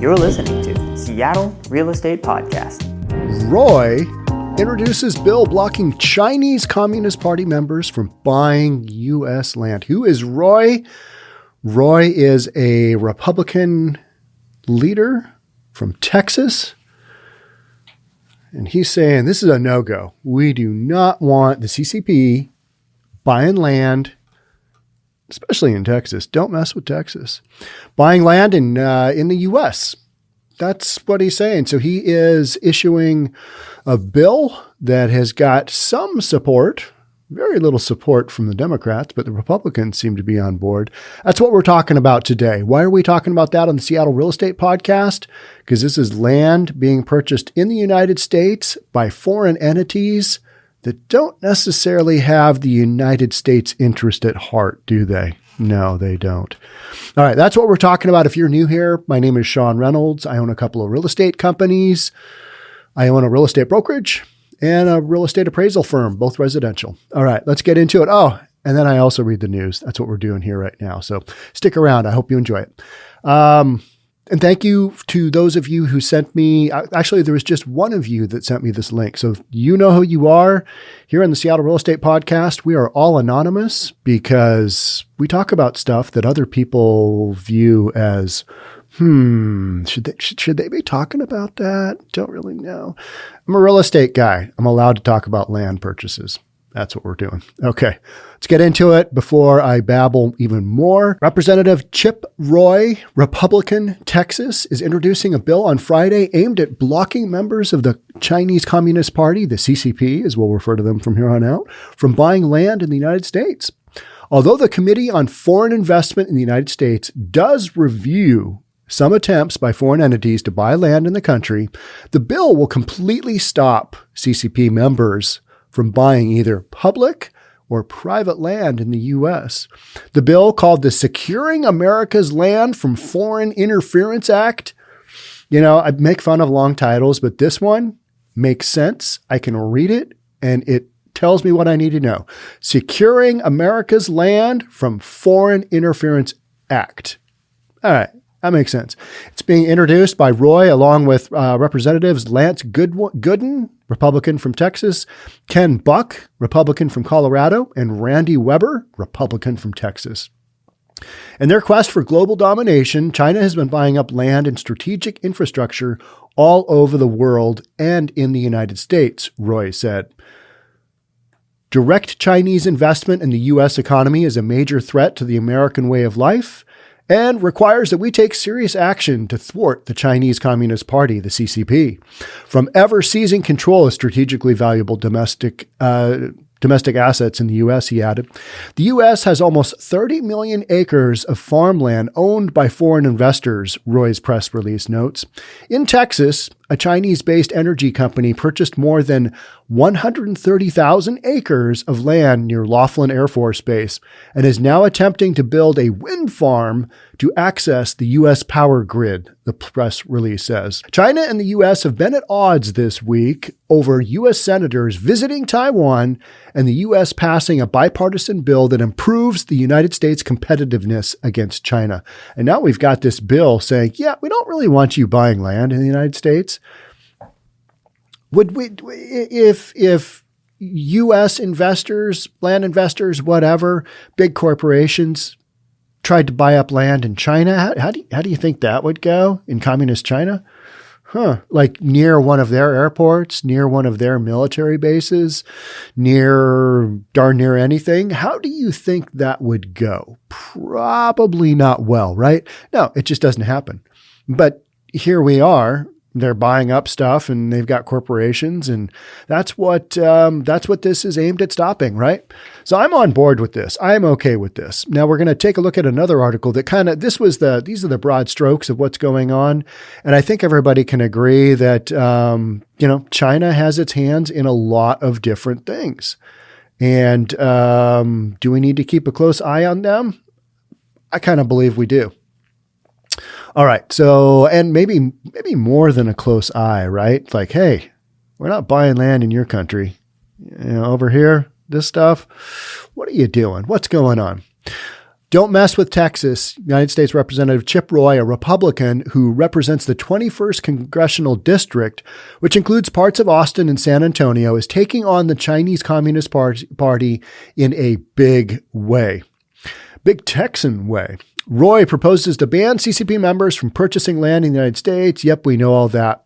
You're listening to Seattle Real Estate Podcast. Roy introduces bill blocking Chinese Communist Party members from buying U.S. land. Who is Roy? Roy is a Republican leader from Texas. And he's saying this is a no-go. We do not want the CCP buying land, especially in Texas. Don't mess with Texas. Buying land in the U.S. That's what he's saying. So he is issuing a bill that has got some support, very little support from the Democrats, but the Republicans seem to be on board. That's what we're talking about today. Why are we talking about that on the Seattle Real Estate Podcast? Because this is land being purchased in the United States by foreign entities that don't necessarily have the United States interest at heart, do they? No, they don't. All right, that's what we're talking about. If you're new here, my name is Sean Reynolds. I own a couple of real estate companies. I own a real estate brokerage and a real estate appraisal firm, both residential. All right, let's get into it. Oh, and then I also read the news. That's what we're doing here right now. So stick around. I hope you enjoy it. And thank you to those of you who sent me. Actually, there was just one of you that sent me this link. So you know who you are. Here on the Seattle Real Estate Podcast, we are all anonymous because we talk about stuff that other people view as, should they be talking about that? Don't really know. I'm a real estate guy. I'm allowed to talk about land purchases. That's what we're doing. Okay, let's get into it before I babble even more. Representative Chip Roy, Republican, Texas, is introducing a bill on Friday aimed at blocking members of the Chinese Communist Party, the CCP, as we'll refer to them from here on out, from buying land in the United States. Although the Committee on Foreign Investment in the United States does review some attempts by foreign entities to buy land in the country, the bill will completely stop CCP members from buying either public or private land in the U.S. The bill, called the Securing America's Land from Foreign Interference Act. You know, I make fun of long titles, but this one makes sense. I can read it and it tells me what I need to know. Securing America's Land from Foreign Interference Act. All right. That makes sense. It's being introduced by Roy along with Representatives Lance Gooden, Republican from Texas, Ken Buck, Republican from Colorado, and Randy Weber, Republican from Texas. In their quest for global domination, China has been buying up land and strategic infrastructure all over the world and in the United States, Roy said. Direct Chinese investment in the U.S. economy is a major threat to the American way of life and requires that we take serious action to thwart the Chinese Communist Party, the CCP, from ever seizing control of strategically valuable domestic assets in the U.S., he added. The U.S. has almost 30 million acres of farmland owned by foreign investors, Roy's press release notes. In Texas, a Chinese-based energy company purchased more than 130,000 acres of land near Laughlin Air Force Base and is now attempting to build a wind farm to access the U.S. power grid, the press release says. China and the U.S. have been at odds this week over U.S. senators visiting Taiwan and the U.S. passing a bipartisan bill that improves the United States' competitiveness against China. And now we've got this bill saying, yeah, we don't really want you buying land in the United States. Would we, if U.S. investors, land investors, whatever, big corporations tried to buy up land in China, how do you think that would go in communist China? Like near one of their airports, near one of their military bases, darn near anything. How do you think that would go? Probably not well, right? No, it just doesn't happen. But here we are. They're buying up stuff and they've got corporations, and that's what this is aimed at stopping, right? So I'm on board with this. I'm okay with this. Now we're going to take a look at another article that these are the broad strokes of what's going on. And I think everybody can agree that, China has its hands in a lot of different things. And do we need to keep a close eye on them? I kind of believe we do. All right. So, and maybe more than a close eye, right? Like, hey, we're not buying land in your country. Over here, this stuff, what are you doing? What's going on? Don't mess with Texas. United States Representative Chip Roy, a Republican who represents the 21st Congressional District, which includes parts of Austin and San Antonio, is taking on the Chinese Communist Party in a big way. Big Texan way. Roy proposes to ban CCP members from purchasing land in the United States. Yep, we know all that.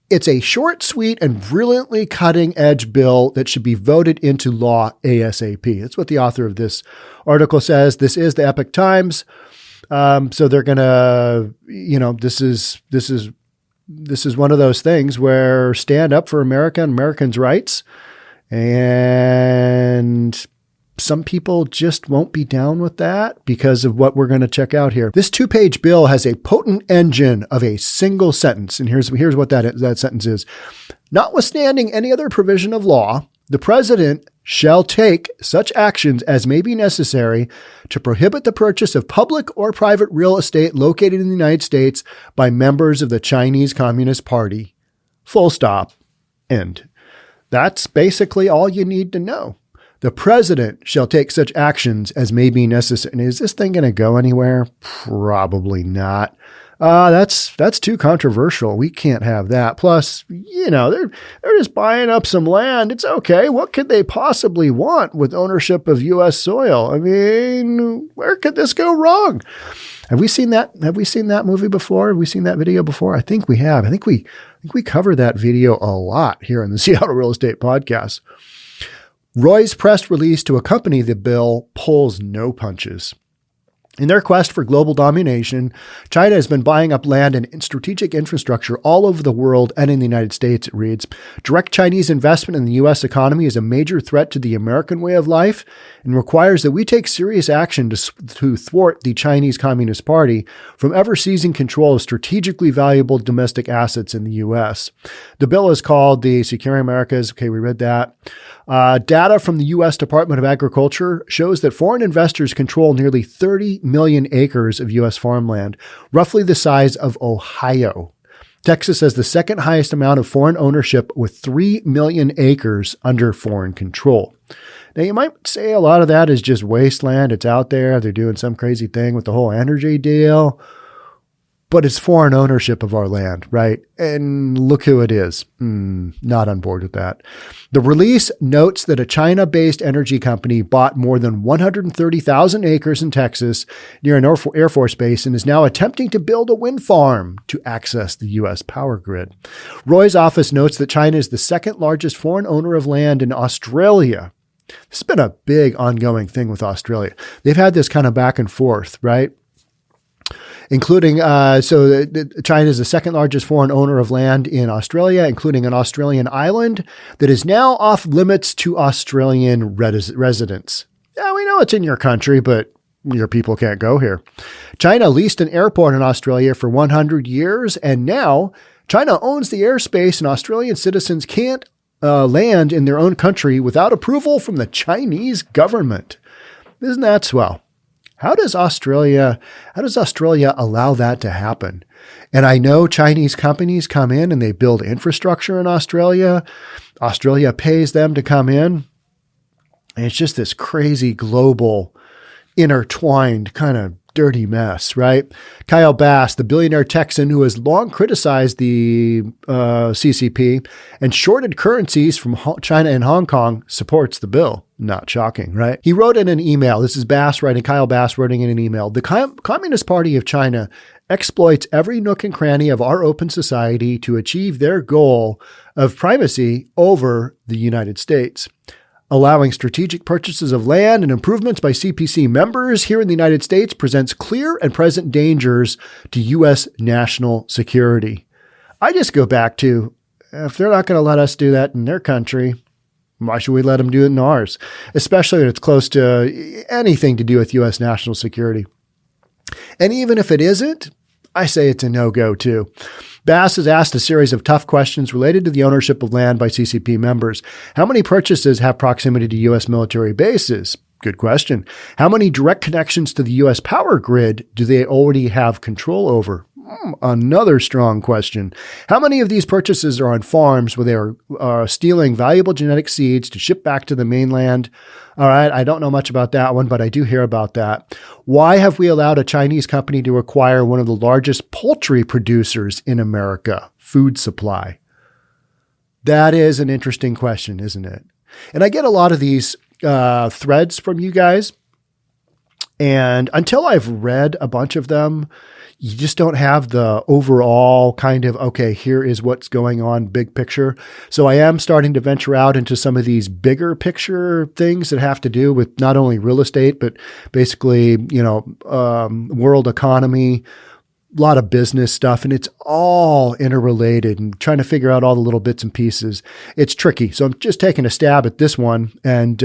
It's a short, sweet, and brilliantly cutting-edge bill that should be voted into law ASAP. That's what the author of this article says. This is the Epoch Times. So they're going to, this is one of those things where stand up for America and Americans' rights. And some people just won't be down with that because of what we're going to check out here. This 2-page bill has a potent engine of a single sentence. And here's what that sentence is. Notwithstanding any other provision of law, the president shall take such actions as may be necessary to prohibit the purchase of public or private real estate located in the United States by members of the Chinese Communist Party. Full stop. End. That's basically all you need to know. The president shall take such actions as may be necessary. And is this thing going to go anywhere? Probably not. That's too controversial. We can't have that. Plus, they're just buying up some land. It's okay. What could they possibly want with ownership of U.S. soil? I mean, where could this go wrong? Have we seen that? Have we seen that movie before? Have we seen that video before? I think we have. I think we cover that video a lot here in the Seattle Real Estate Podcast. Roy's press release to accompany the bill pulls no punches. In their quest for global domination, China has been buying up land and strategic infrastructure all over the world and in the United States, it reads. Direct Chinese investment in the U.S. economy is a major threat to the American way of life and requires that we take serious action to thwart the Chinese Communist Party from ever seizing control of strategically valuable domestic assets in the U.S. The bill is called the Securing Americas. Okay, we read that. Data from the U.S. Department of Agriculture shows that foreign investors control nearly 30 million acres of U.S. farmland, roughly the size of Ohio. Texas has the second highest amount of foreign ownership with 3 million acres under foreign control. Now, you might say a lot of that is just wasteland. It's out there. They're doing some crazy thing with the whole energy deal. But it's foreign ownership of our land, right? And look who it is. Not on board with that. The release notes that a China-based energy company bought more than 130,000 acres in Texas near an Air Force base and is now attempting to build a wind farm to access the U.S. power grid. Roy's office notes that China is the second largest foreign owner of land in Australia. This has been a big ongoing thing with Australia. They've had this kind of back and forth, right? Including, China is the second largest foreign owner of land in Australia, including an Australian island that is now off limits to Australian residents. Yeah, we know it's in your country, but your people can't go here. China leased an airport in Australia for 100 years, and now China owns the airspace, and Australian citizens can't land in their own country without approval from the Chinese government. Isn't that swell? How does Australia allow that to happen? And I know Chinese companies come in and they build infrastructure in Australia. Australia pays them to come in. And it's just this crazy global intertwined kind of dirty mess, right? Kyle Bass, the billionaire Texan who has long criticized the CCP and shorted currencies from China and Hong Kong, supports the bill. Not shocking, right? He wrote in an email, this is Kyle Bass writing in an email, the Communist Party of China exploits every nook and cranny of our open society to achieve their goal of primacy over the United States. Allowing strategic purchases of land and improvements by CPC members here in the United States presents clear and present dangers to U.S. national security. I just go back to, if they're not going to let us do that in their country, why should we let them do it in ours? Especially when it's close to anything to do with U.S. national security. And even if it isn't, I say it's a no-go too. Bass has asked a series of tough questions related to the ownership of land by CCP members. How many purchases have proximity to U.S. military bases? Good question. How many direct connections to the U.S. power grid do they already have control over? Another strong question. How many of these purchases are on farms where they are stealing valuable genetic seeds to ship back to the mainland? All right, I don't know much about that one, but I do hear about that. Why have we allowed a Chinese company to acquire one of the largest poultry producers in America? Food supply. That is an interesting question, isn't it? And I get a lot of these threads from you guys. And until I've read a bunch of them, you just don't have the overall kind of, okay, here is what's going on, big picture. So I am starting to venture out into some of these bigger picture things that have to do with not only real estate, but basically, world economy, a lot of business stuff, and it's all interrelated and trying to figure out all the little bits and pieces. It's tricky. So I'm just taking a stab at this one, and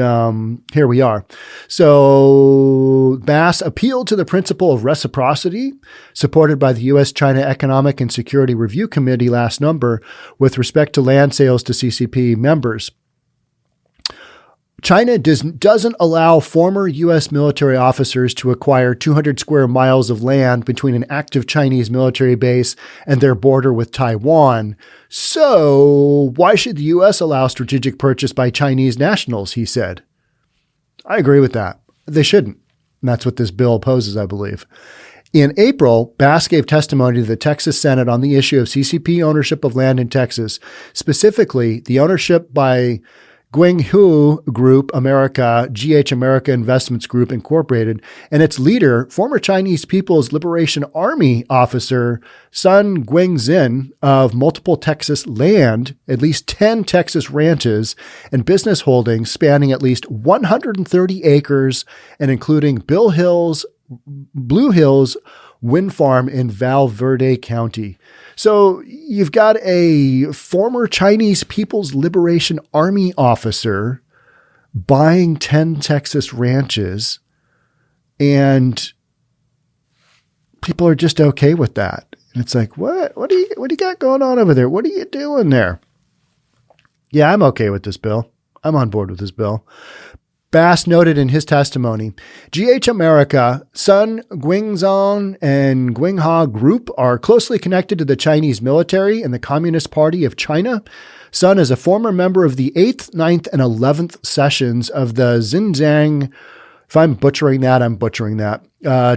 here we are. So Bass appealed to the principle of reciprocity supported by the U.S.-China Economic and Security Review Committee last November with respect to land sales to CCP members. China doesn't allow former U.S. military officers to acquire 200 square miles of land between an active Chinese military base and their border with Taiwan. So why should the U.S. allow strategic purchase by Chinese nationals, he said. I agree with that. They shouldn't. And that's what this bill opposes, I believe. In April, Bass gave testimony to the Texas Senate on the issue of CCP ownership of land in Texas, specifically the ownership by Guanghui Group America, GH America Investments Group Incorporated, and its leader, former Chinese People's Liberation Army officer Sun Guangzin of multiple Texas land, at least 10 Texas ranches, and business holdings spanning at least 130 acres and including Blue Hills Wind Farm in Val Verde County. So you've got a former Chinese People's Liberation Army officer buying 10 Texas ranches, and people are just okay with that. And it's like, what do you got going on over there? What are you doing there? Yeah, I'm okay with this bill. I'm on board with this bill. Bass noted in his testimony, GH America, Sun Guangzhou, and Guanghua Group are closely connected to the Chinese military and the Communist Party of China. Sun is a former member of the 8th, 9th, and 11th sessions of the Xinjiang, if I'm butchering that, I'm butchering that,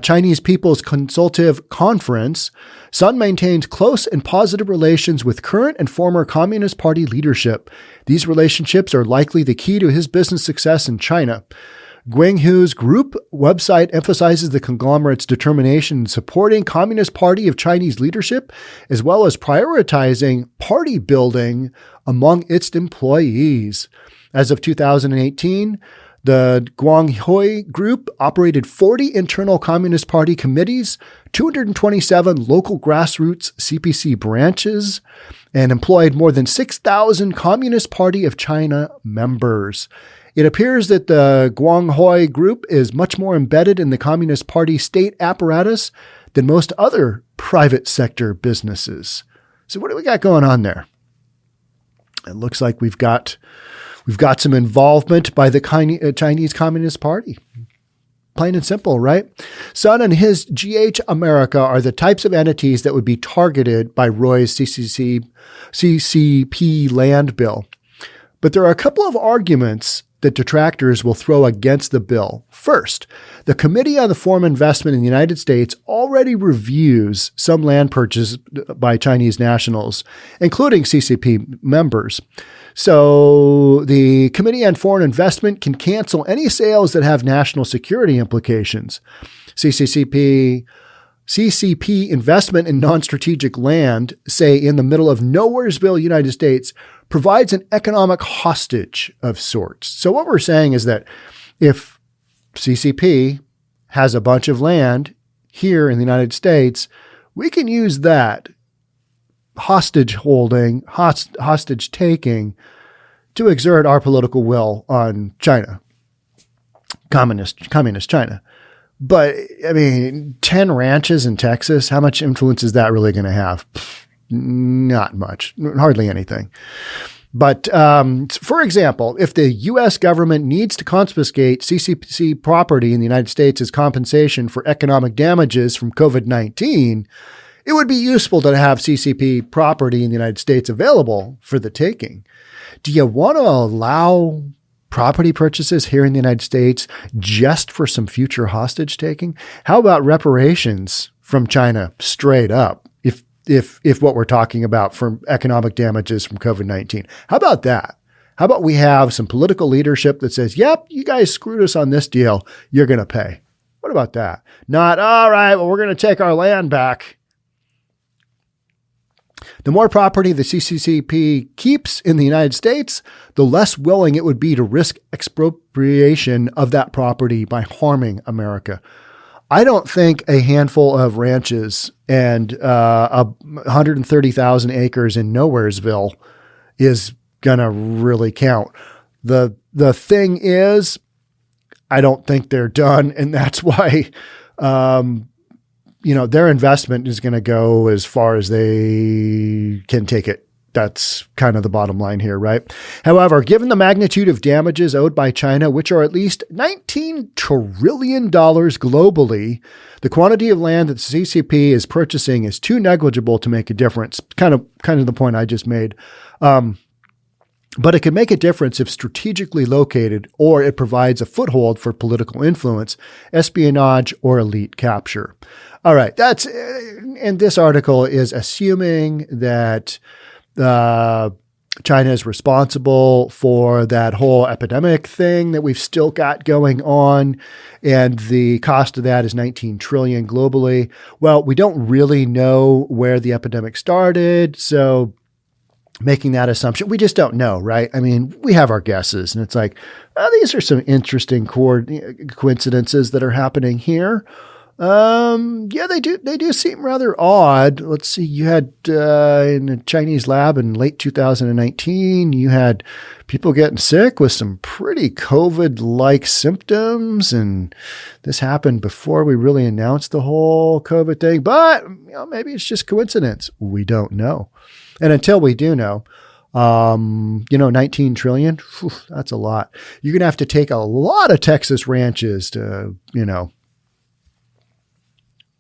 Chinese People's Consultative Conference. Sun maintains close and positive relations with current and former Communist Party leadership. These relationships are likely the key to his business success in China. Guanghui's group website emphasizes the conglomerate's determination in supporting Communist Party of Chinese leadership, as well as prioritizing party building among its employees. As of 2018, the Guanghui Group operated 40 internal Communist Party committees, 227 local grassroots CPC branches, and employed more than 6,000 Communist Party of China members. It appears that the Guanghui Group is much more embedded in the Communist Party state apparatus than most other private sector businesses. So what do we got going on there? It looks like we've got some involvement by the Chinese Communist Party. Plain and simple, right? Sun and his GH America are the types of entities that would be targeted by Roy's CCP land bill. But there are a couple of arguments that detractors will throw against the bill. First, the Committee on the Foreign Investment in the United States already reviews some land purchase by Chinese nationals, including CCP members. So the Committee on Foreign Investment can cancel any sales that have national security implications. CCP investment in non-strategic land, say in the middle of Nowheresville, United States, provides an economic hostage of sorts. So what we're saying is that if CCP has a bunch of land here in the United States, we can use that hostage holding, hostage taking to exert our political will on China, communist China. But I mean, 10 ranches in Texas, how much influence is that really going to have? Not much, hardly anything. But for example, if the U.S. government needs to confiscate CCP property in the United States as compensation for economic damages from COVID-19, It would be useful to have CCP property in the United States available for the taking. Do you want to allow property purchases here in the United States just for some future hostage taking? How about reparations from China straight up? If what we're talking about from economic damages from COVID-19, how about that? How about we have some political leadership that says, yep, you guys screwed us on this deal. You're going to pay. What about that? Not, all right, well, we're going to take our land back. The more property the CCCP keeps in the United States, the less willing it would be to risk expropriation of that property by harming America. I don't think a handful of ranches and 130,000 acres in Nowheresville is going to really count. The thing is, I don't think they're done. And that's why, their investment is going to go as far as they can take it. That's kind of the bottom line here, right? However, given the magnitude of damages owed by China, which are at least $19 trillion globally, the quantity of land that the CCP is purchasing is too negligible to make a difference. Kind of the point I just made. But it can make a difference if strategically located, or it provides a foothold for political influence, espionage, or elite capture. All right, and this article is assuming that China is responsible for that whole epidemic thing that we've still got going on, and the cost of that is $19 trillion globally. Well, we don't really know where the epidemic started, so making that assumption, we just don't know, right? I mean, we have our guesses, and it's like, these are some interesting coincidences that are happening here. Yeah, they do seem rather odd. Let's see. You had, in a Chinese lab in late 2019, you had people getting sick with some pretty COVID-like symptoms. And this happened before we really announced the whole COVID thing, but maybe it's just coincidence. We don't know. And until we do know, 19 trillion, that's a lot. You're going to have to take a lot of Texas ranches to,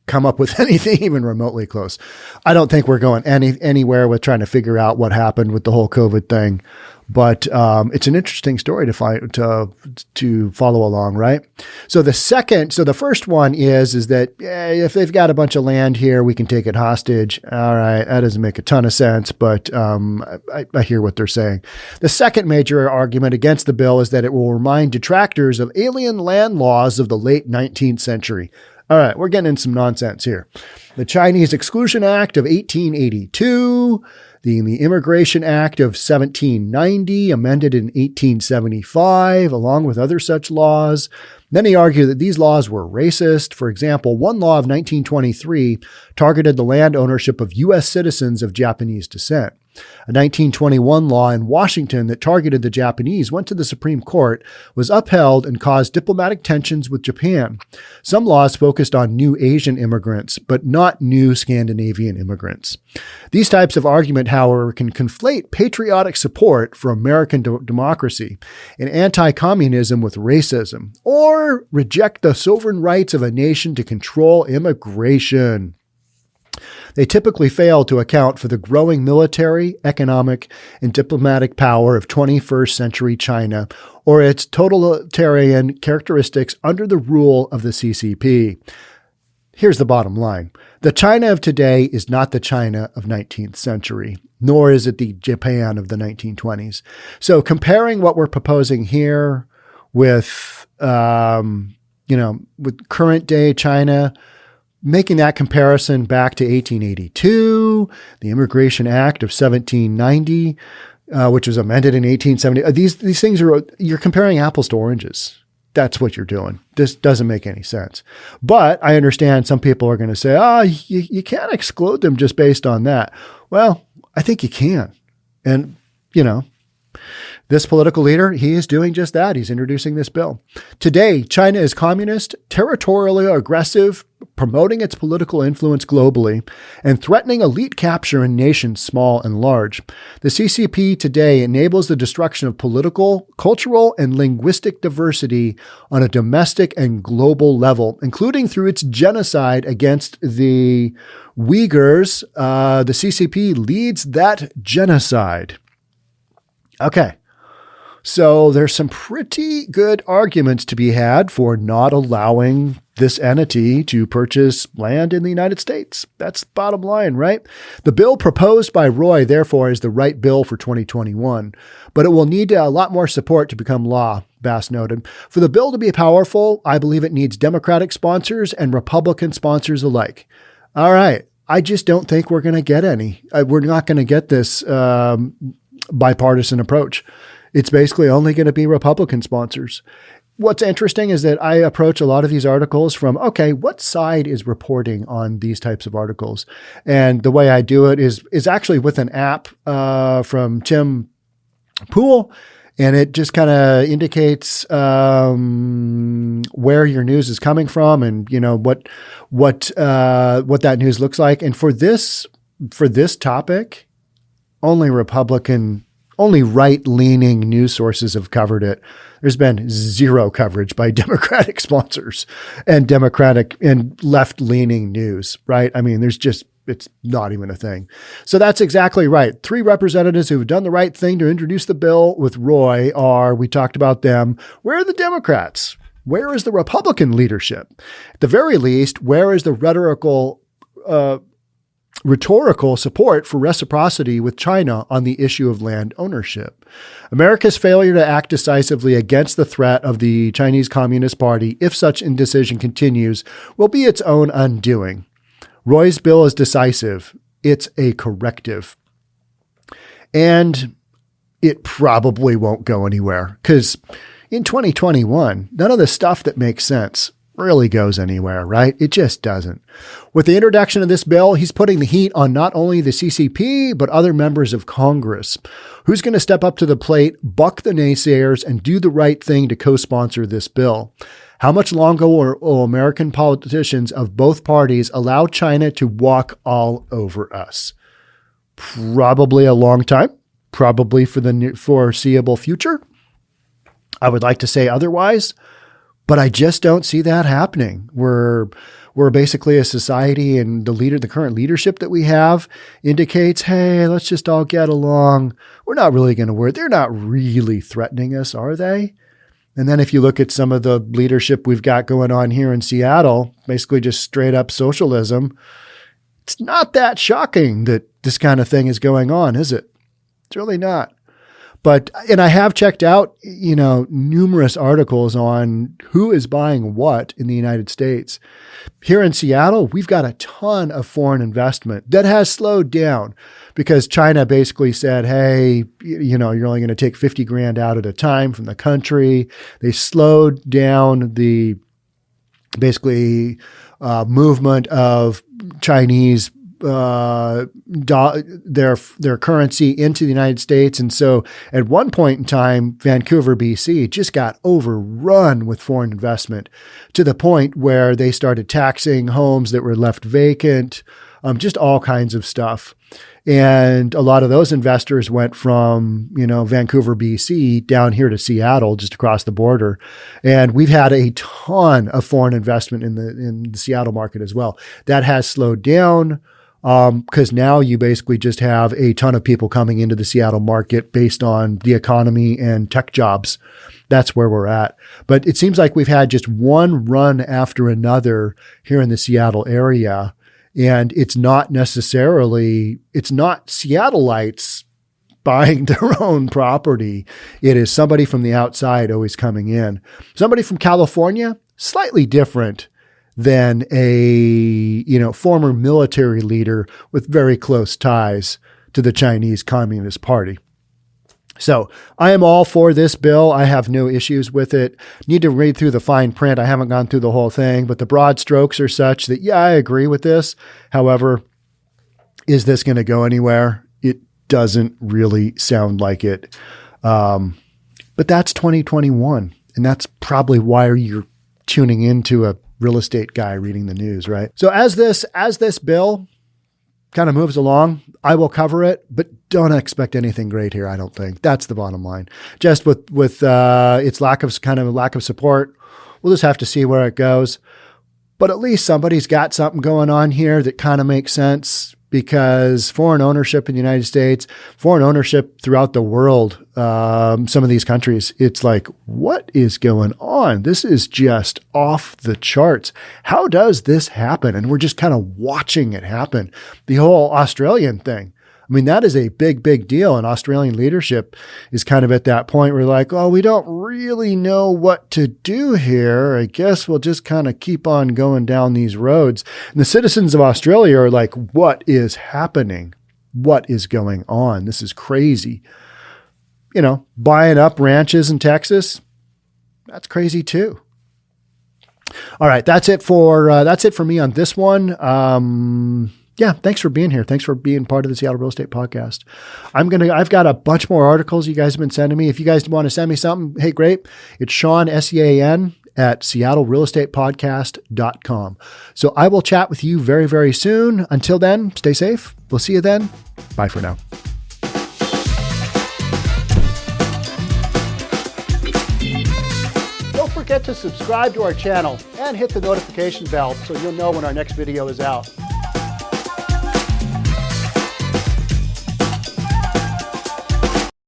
come up with anything even remotely close. I don't think we're going anywhere with trying to figure out what happened with the whole COVID thing, but it's an interesting story to follow along, right? So the first one is that if they've got a bunch of land here, we can take it hostage. All right, that doesn't make a ton of sense, but I hear what they're saying. The second major argument against the bill is that it will remind detractors of alien land laws of the late 19th century. All right, we're getting into some nonsense here. The Chinese Exclusion Act of 1882, the Immigration Act of 1790, amended in 1875, along with other such laws. Many argue that these laws were racist. For example, one law of 1923 targeted the land ownership of U.S. citizens of Japanese descent. A 1921 law in Washington that targeted the Japanese went to the Supreme Court, was upheld, and caused diplomatic tensions with Japan. Some laws focused on new Asian immigrants, but not new Scandinavian immigrants. These types of argument, however, can conflate patriotic support for American democracy and anti-communism with racism, or reject the sovereign rights of a nation to control immigration. They typically fail to account for the growing military, economic, and diplomatic power of 21st century China, or its totalitarian characteristics under the rule of the CCP. Here's the bottom line. The China of today is not the China of 19th century, nor is it the Japan of the 1920s. So comparing what we're proposing here with, with current day China, making that comparison back to 1882, the Immigration Act of 1790, which was amended in 1870. These things you're comparing apples to oranges. That's what you're doing. This doesn't make any sense. But I understand some people are going to say, you can't exclude them just based on that. Well, I think you can. And, This political leader, he is doing just that. He's introducing this bill. Today, China is communist, territorially aggressive, promoting its political influence globally, and threatening elite capture in nations small and large. The CCP today enables the destruction of political, cultural, and linguistic diversity on a domestic and global level, including through its genocide against the Uyghurs. The CCP leads that genocide. Okay. So there's some pretty good arguments to be had for not allowing this entity to purchase land in the United States. That's the bottom line, right? The bill proposed by Roy, therefore, is the right bill for 2021, but it will need a lot more support to become law, Bass noted. For the bill to be powerful, I believe it needs Democratic sponsors and Republican sponsors alike. All right. I just don't think we're going to get any. We're not going to get this bipartisan approach. It's basically only going to be Republican sponsors. What's interesting is that I approach a lot of these articles from, okay, what side is reporting on these types of articles? And the way I do it is actually with an app from Tim Pool, and it just kind of indicates where your news is coming from, and what that news looks like. And for this topic, only right-leaning news sources have covered it. There's been zero coverage by Democratic sponsors and Democratic and left-leaning news, right? I mean, it's not even a thing. So that's exactly right. 3 representatives who have done the right thing to introduce the bill with Roy we talked about them. Where are the Democrats? Where is the Republican leadership? At the very least, where is the rhetorical support for reciprocity with China on the issue of land ownership? America's failure to act decisively against the threat of the Chinese Communist Party, if such indecision continues, will be its own undoing. Roy's bill is decisive. It's a corrective. And it probably won't go anywhere because in 2021, none of the stuff that makes sense really goes anywhere, right? It just doesn't. With the introduction of this bill, he's putting the heat on not only the CCP, but other members of Congress. Who's going to step up to the plate, buck the naysayers, and do the right thing to co-sponsor this bill? How much longer will American politicians of both parties allow China to walk all over us? Probably a long time, probably for the foreseeable future. I would like to say otherwise, but I just don't see that happening. We're basically a society, and the current leadership that we have indicates, hey, let's just all get along. We're not really going to worry. They're not really threatening us, are they? And then if you look at some of the leadership we've got going on here in Seattle, basically just straight up socialism, it's not that shocking that this kind of thing is going on, is it? It's really not. And I have checked out, numerous articles on who is buying what in the United States. Here in Seattle, we've got a ton of foreign investment that has slowed down because China basically said, hey, you're only going to take 50 grand out at a time from the country. They slowed down the movement of Chinese their currency into the United States. And so at one point in time, Vancouver, BC just got overrun with foreign investment to the point where they started taxing homes that were left vacant, just all kinds of stuff. And a lot of those investors went from, Vancouver, BC down here to Seattle, just across the border. And we've had a ton of foreign investment in the Seattle market as well. That has slowed down. Because now you basically just have a ton of people coming into the Seattle market based on the economy and tech jobs. That's where we're at. But it seems like we've had just one run after another here in the Seattle area. And it's not Seattleites buying their own property. It is somebody from the outside always coming in. Somebody from California, slightly different than a, former military leader with very close ties to the Chinese Communist Party. So I am all for this bill. I have no issues with it. Need to read through the fine print. I haven't gone through the whole thing, but the broad strokes are such that, yeah, I agree with this. However, is this going to go anywhere? It doesn't really sound like it. But that's 2021. And that's probably why you're tuning into a real estate guy reading the news, right? So as this bill kind of moves along, I will cover it, but don't expect anything great here. I don't think. That's the bottom line. Just with its lack of support, we'll just have to see where it goes. But at least somebody's got something going on here that kind of makes sense, because foreign ownership in the United States, foreign ownership throughout the world, some of these countries, it's like, what is going on? This is just off the charts. How does this happen? And we're just kind of watching it happen. The whole Australian thing. I mean, that is a big, big deal. And Australian leadership is kind of at that point where like, oh, we don't really know what to do here. I guess we'll just kind of keep on going down these roads. And the citizens of Australia are like, what is happening? What is going on? This is crazy. You know, buying up ranches in Texas, that's crazy too. All right, that's it for me on this one. Yeah, thanks for being here. Thanks for being part of the Seattle Real Estate Podcast. I've got a bunch more articles you guys have been sending me. If you guys want to send me something, hey, great. It's Sean, SEAN, at seattlerealestatepodcast.com. So I will chat with you very, very soon. Until then, stay safe. We'll see you then. Bye for now. Don't forget to subscribe to our channel and hit the notification bell so you'll know when our next video is out.